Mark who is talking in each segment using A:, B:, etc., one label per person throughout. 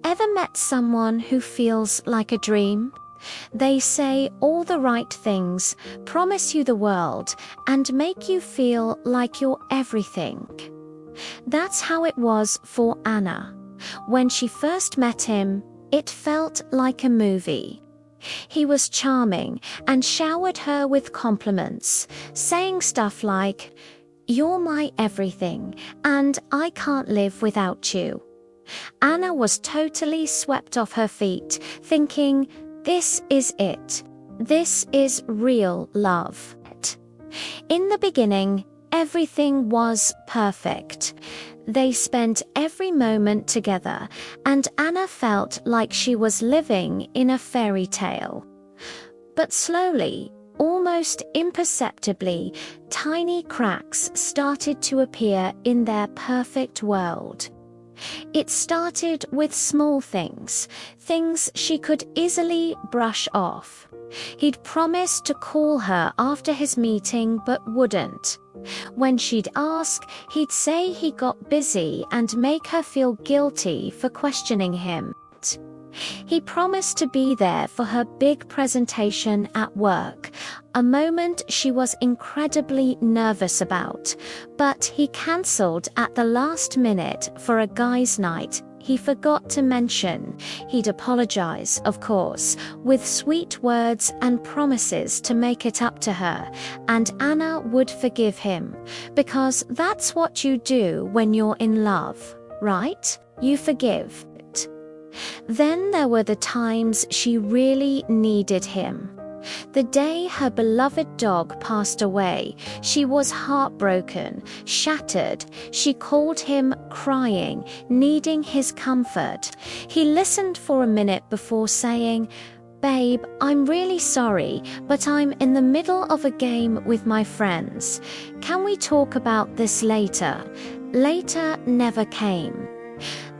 A: Ever met someone who feels like a dream? They say all the right things, promise you the world, and make you feel like you're everything. That's how it was for Anna. When she first met him, it felt like a movie. He was charming and showered her with compliments, saying stuff like, "You're my everything, and I can't live without you." Anna was totally swept off her feet, thinking, this is it. This is real love. In the beginning, everything was perfect. They spent every moment together, and Anna felt like she was living in a fairy tale. But slowly, almost imperceptibly, tiny cracks started to appear in their perfect world. It started with small things she could easily brush off. He'd promised to call her after his meeting but wouldn't. When she'd ask, he'd say he got busy and make her feel guilty for questioning him. He promised to be there for her big presentation at work, a moment she was incredibly nervous about, but he cancelled at the last minute for a guys' night he forgot to mention. He'd apologize, of course, with sweet words and promises to make it up to her, and Anna would forgive him, because that's what you do when you're in love, right? You forgive. Then there were the times she really needed him. The day her beloved dog passed away, she was heartbroken, shattered. She called him crying, needing his comfort. He listened for a minute before saying, "Babe, I'm really sorry, but I'm in the middle of a game with my friends. Can we talk about this later?" Later never came.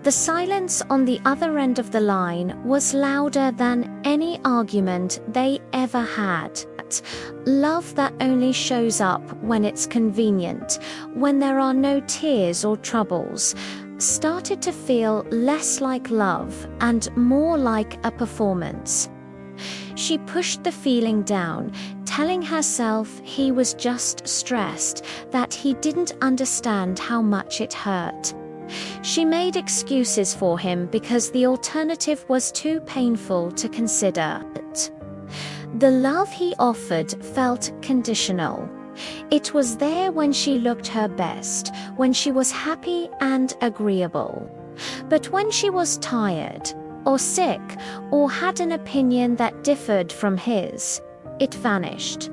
A: The silence on the other end of the line was louder than any argument they ever had. Love that only shows up when it's convenient, when there are no tears or troubles, started to feel less like love and more like a performance. She pushed the feeling down, telling herself he was just stressed, that he didn't understand how much it hurt. She made excuses for him because the alternative was too painful to consider. The love he offered felt conditional. It was there when she looked her best, when she was happy and agreeable. But when she was tired, or sick, or had an opinion that differed from his, it vanished.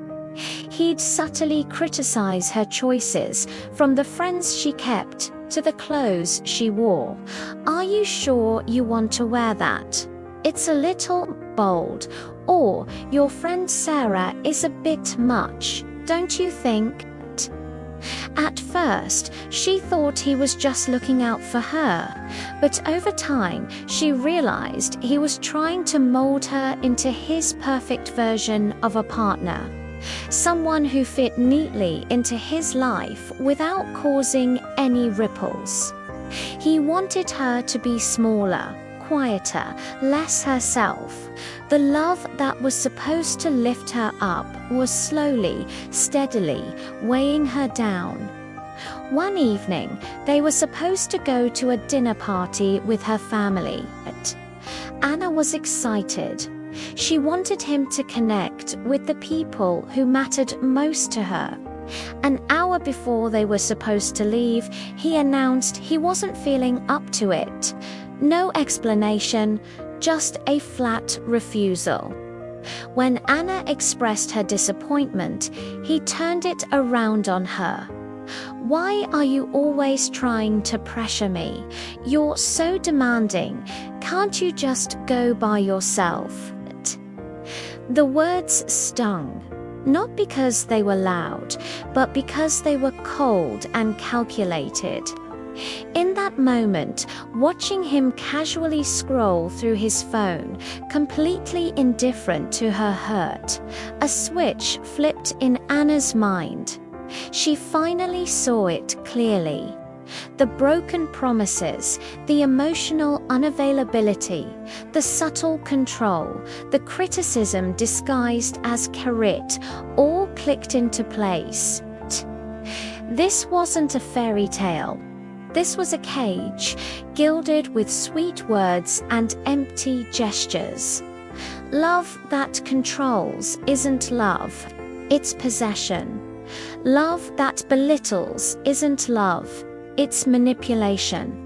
A: He'd subtly criticize her choices, from the friends she kept to the clothes she wore. "Are you sure you want to wear that? It's a little bold," or "Your friend Sarah is a bit much, don't you think?" At first, she thought he was just looking out for her, but over time, she realized he was trying to mold her into his perfect version of a partner. Someone who fit neatly into his life without causing any ripples. He wanted her to be smaller, quieter, less herself. The love that was supposed to lift her up was slowly, steadily weighing her down. One evening, they were supposed to go to a dinner party with her family. Anna was excited. She wanted him to connect with the people who mattered most to her. An hour before they were supposed to leave, he announced he wasn't feeling up to it. No explanation, just a flat refusal. When Anna expressed her disappointment, he turned it around on her. "Why are you always trying to pressure me? You're so demanding. Can't you just go by yourself?" The words stung, not because they were loud, but because they were cold and calculated. In that moment, watching him casually scroll through his phone, completely indifferent to her hurt, a switch flipped in Anna's mind. She finally saw it clearly. The broken promises, the emotional unavailability, the subtle control, the criticism disguised as carrot, all clicked into place. This wasn't a fairy tale. This was a cage, gilded with sweet words and empty gestures. Love that controls isn't love, it's possession. Love that belittles isn't love, it's manipulation.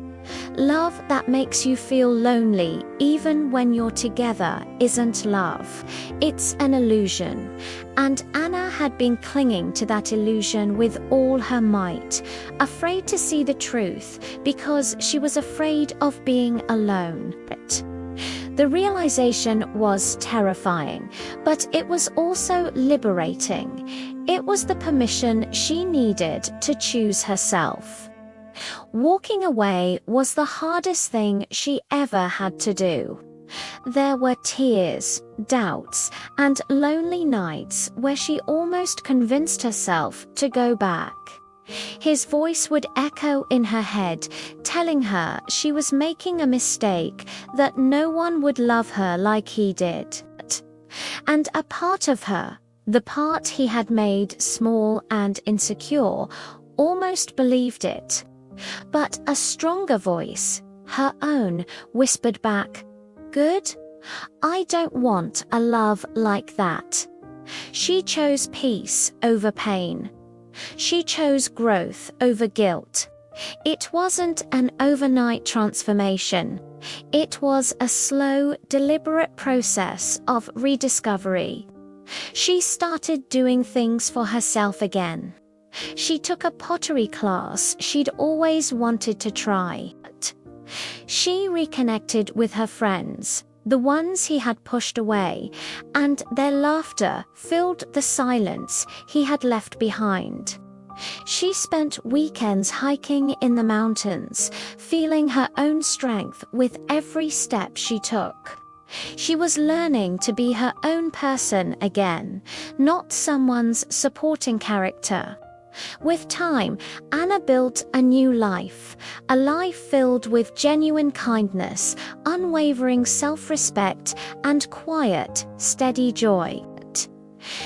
A: Love that makes you feel lonely even when you're together isn't love, it's an illusion. And Anna had been clinging to that illusion with all her might, afraid to see the truth because she was afraid of being alone. The realization was terrifying, but it was also liberating. It was the permission she needed to choose herself. Walking away was the hardest thing she ever had to do. There were tears, doubts, and lonely nights where she almost convinced herself to go back. His voice would echo in her head, telling her she was making a mistake, that no one would love her like he did. And a part of her, the part he had made small and insecure, almost believed it. But a stronger voice, her own, whispered back, "Good? I don't want a love like that." She chose peace over pain. She chose growth over guilt. It wasn't an overnight transformation. It was a slow, deliberate process of rediscovery. She started doing things for herself again. She took a pottery class she'd always wanted to try. She reconnected with her friends, the ones he had pushed away, and their laughter filled the silence he had left behind. She spent weekends hiking in the mountains, feeling her own strength with every step she took. She was learning to be her own person again, not someone's supporting character. With time, Anna built a new life, a life filled with genuine kindness, unwavering self-respect, and quiet, steady joy.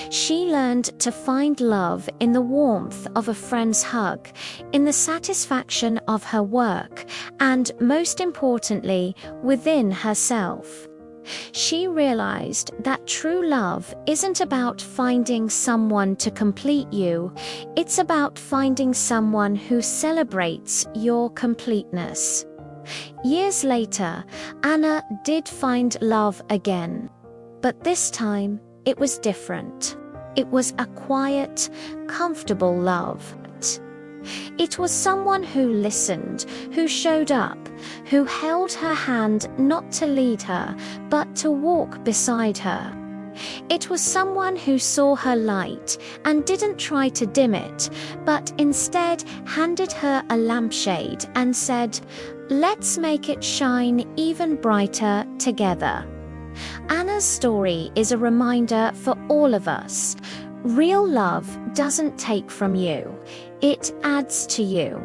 A: She learned to find love in the warmth of a friend's hug, in the satisfaction of her work, and most importantly, within herself. She realized that true love isn't about finding someone to complete you, it's about finding someone who celebrates your completeness. Years later, Anna did find love again. But this time, it was different. It was a quiet, comfortable love. It was someone who listened, who showed up, who held her hand not to lead her, but to walk beside her. It was someone who saw her light and didn't try to dim it, but instead handed her a lampshade and said, "Let's make it shine even brighter together." Anna's story is a reminder for all of us. Real love doesn't take from you, it adds to you.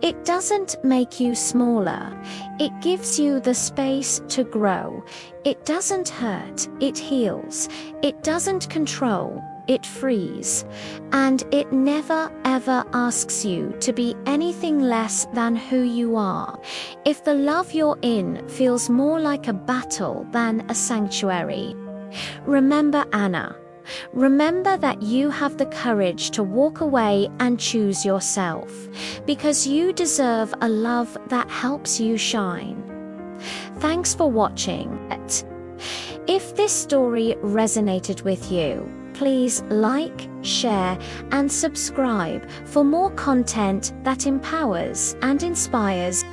A: It doesn't make you smaller, it gives you the space to grow. It doesn't hurt, it heals. It doesn't control, it frees. And it never ever asks you to be anything less than who you are. If the love you're in feels more like a battle than a sanctuary, remember Anna. Remember that you have the courage to walk away and choose yourself, because you deserve a love that helps you shine. Thanks for watching. If this story resonated with you, please like, share, and subscribe for more content that empowers and inspires.